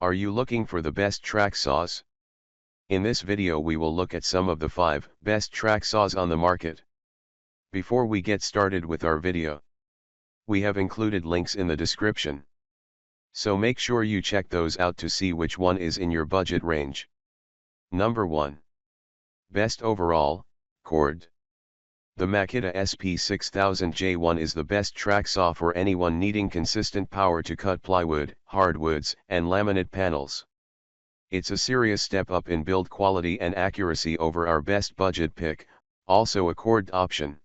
Are you looking for the best track saws? In this video we will look at some of the 5 best track saws on the market. Before we get started with our video, we have included links in the description. So make sure you check those out to see which one is in your budget range. Number 1. Best overall, Cord. The Makita SP6000J1 is the best track saw for anyone needing consistent power to cut plywood, hardwoods, and laminate panels. It's a serious step up in build quality and accuracy over our best budget pick, also a cord option.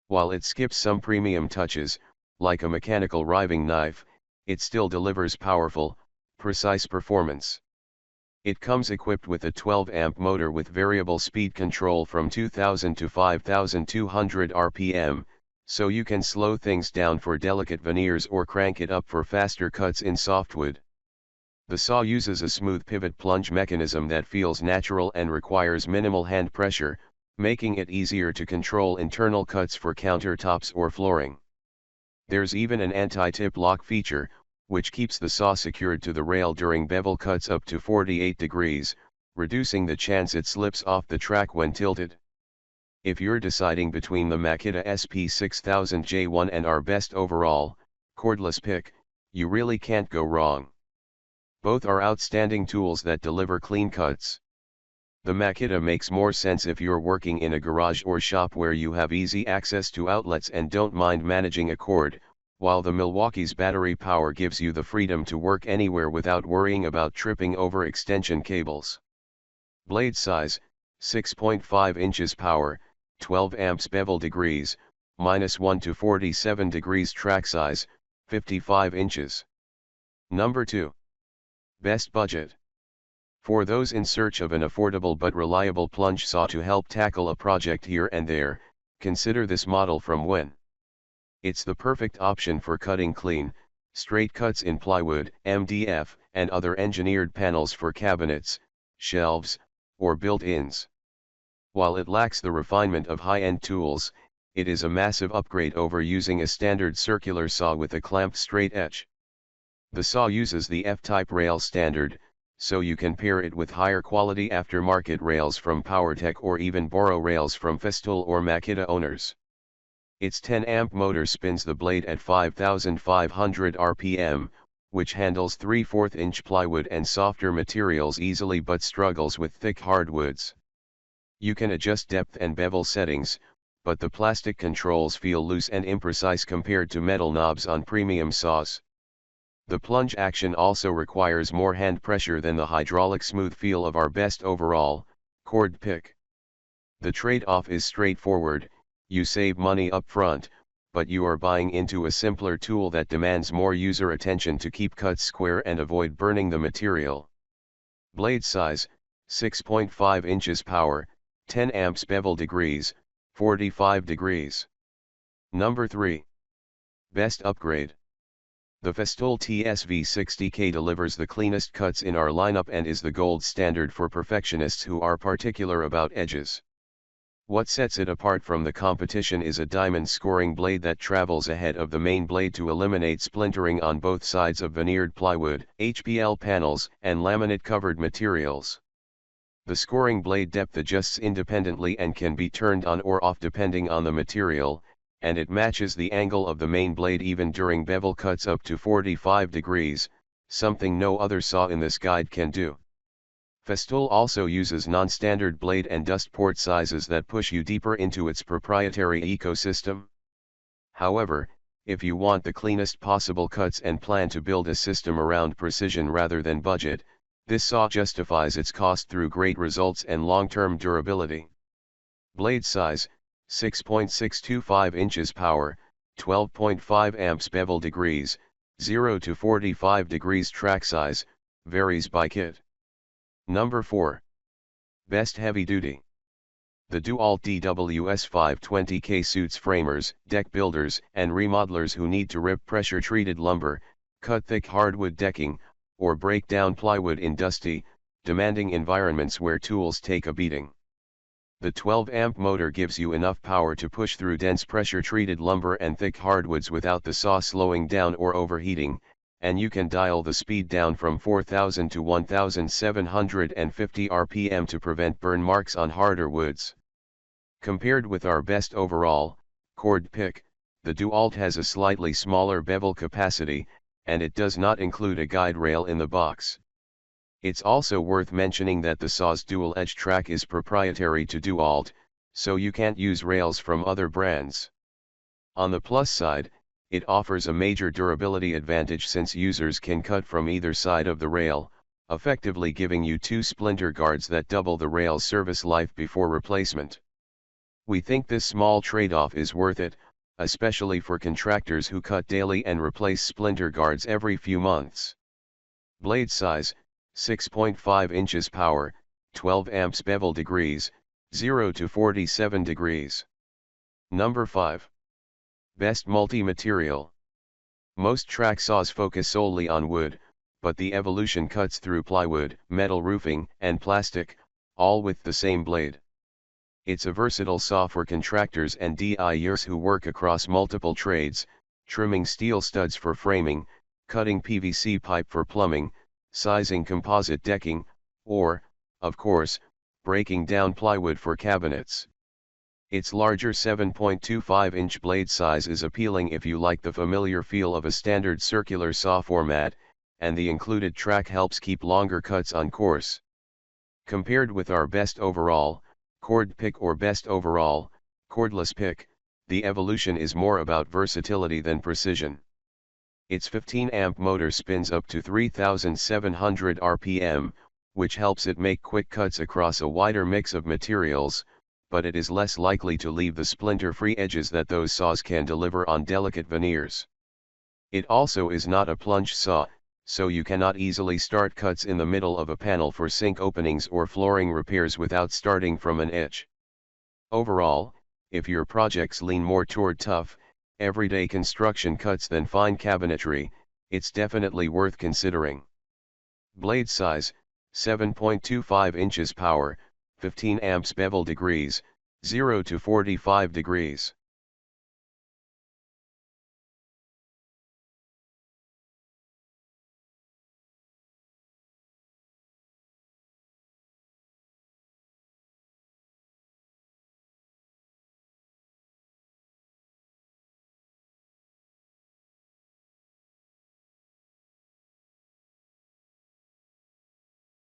While it skips some premium touches, like a mechanical riving knife, it still delivers powerful, precise performance. It comes equipped with a 12-amp motor with variable speed control from 2000 to 5200 RPM, so you can slow things down for delicate veneers or crank it up for faster cuts in softwood. The saw uses a smooth pivot plunge mechanism that feels natural and requires minimal hand pressure, making it easier to control internal cuts for countertops or flooring. There's even an anti-tip lock feature, which keeps the saw secured to the rail during bevel cuts up to 48 degrees, reducing the chance it slips off the track when tilted. If you're deciding between the Makita SP6000J1 and our best overall, cordless pick, you really can't go wrong. Both are outstanding tools that deliver clean cuts. The Makita makes more sense if you're working in a garage or shop where you have easy access to outlets and don't mind managing a cord, while the Milwaukee's battery power gives you the freedom to work anywhere without worrying about tripping over extension cables. Blade size, 6.5 inches power, 12 amps bevel degrees, -1 to 47 degrees track size, 55 inches. Number 2. Best budget. For those in search of an affordable but reliable plunge saw to help tackle a project here and there, consider this model from Wen. It's the perfect option for cutting clean, straight cuts in plywood, MDF, and other engineered panels for cabinets, shelves, or built-ins. While it lacks the refinement of high-end tools, it is a massive upgrade over using a standard circular saw with a clamped straight edge. The saw uses the F-type rail standard, so you can pair it with higher quality aftermarket rails from PowerTech or even borrow rails from Festool or Makita owners. Its 10-amp motor spins the blade at 5500 RPM, which handles 3/4-inch plywood and softer materials easily but struggles with thick hardwoods. You can adjust depth and bevel settings, but the plastic controls feel loose and imprecise compared to metal knobs on premium saws. The plunge action also requires more hand pressure than the hydraulic smooth feel of our best overall, cord pick. The trade-off is straightforward. You save money up front, but you are buying into a simpler tool that demands more user attention to keep cuts square and avoid burning the material. Blade size, 6.5 inches power, 10 amps bevel degrees, 45 degrees. Number 3. Best upgrade. The Festool TSV60K delivers the cleanest cuts in our lineup and is the gold standard for perfectionists who are particular about edges. What sets it apart from the competition is a diamond scoring blade that travels ahead of the main blade to eliminate splintering on both sides of veneered plywood, HPL panels, and laminate-covered materials. The scoring blade depth adjusts independently and can be turned on or off depending on the material, and it matches the angle of the main blade even during bevel cuts up to 45 degrees, something no other saw in this guide can do. Festool also uses non-standard blade and dust port sizes that push you deeper into its proprietary ecosystem. However, if you want the cleanest possible cuts and plan to build a system around precision rather than budget, this saw justifies its cost through great results and long-term durability. Blade size, 6.625 inches power, 12.5 amps bevel degrees, 0 to 45 degrees track size, varies by kit. Number 4. Best heavy duty. The DeWalt DWS520K suits framers, deck builders, and remodelers who need to rip pressure-treated lumber, cut thick hardwood decking, or break down plywood in dusty, demanding environments where tools take a beating. The 12-amp motor gives you enough power to push through dense pressure-treated lumber and thick hardwoods without the saw slowing down or overheating, and you can dial the speed down from 4000 to 1750 rpm to prevent burn marks on harder woods. Compared with our best overall, cord pick, the DuAlt has a slightly smaller bevel capacity, and it does not include a guide rail in the box. It's also worth mentioning that the saw's dual edge track is proprietary to DuAlt, so you can't use rails from other brands. On the plus side, it offers a major durability advantage since users can cut from either side of the rail, effectively giving you two splinter guards that double the rail's service life before replacement. We think this small trade-off is worth it, especially for contractors who cut daily and replace splinter guards every few months. Blade size, 6.5 inches power, 12 amps bevel degrees, 0 to 47 degrees. Number 5. Best multi-material. Most track saws focus solely on wood, but the Evolution cuts through plywood, metal roofing, and plastic, all with the same blade. It's a versatile saw for contractors and DIYers who work across multiple trades, trimming steel studs for framing, cutting PVC pipe for plumbing, sizing composite decking, or, of course, breaking down plywood for cabinets. Its larger 7.25-inch blade size is appealing if you like the familiar feel of a standard circular saw format, and the included track helps keep longer cuts on course. Compared with our best overall, cord pick or best overall, cordless pick, the Evolution is more about versatility than precision. Its 15-amp motor spins up to 3,700 rpm, which helps it make quick cuts across a wider mix of materials, but it is less likely to leave the splinter-free edges that those saws can deliver on delicate veneers. It also is not a plunge saw, so you cannot easily start cuts in the middle of a panel for sink openings or flooring repairs without starting from an edge. Overall, if your projects lean more toward tough, everyday construction cuts than fine cabinetry, it's definitely worth considering. Blade size, 7.25 inches power, 15 amps bevel degrees, 0 to 45 degrees.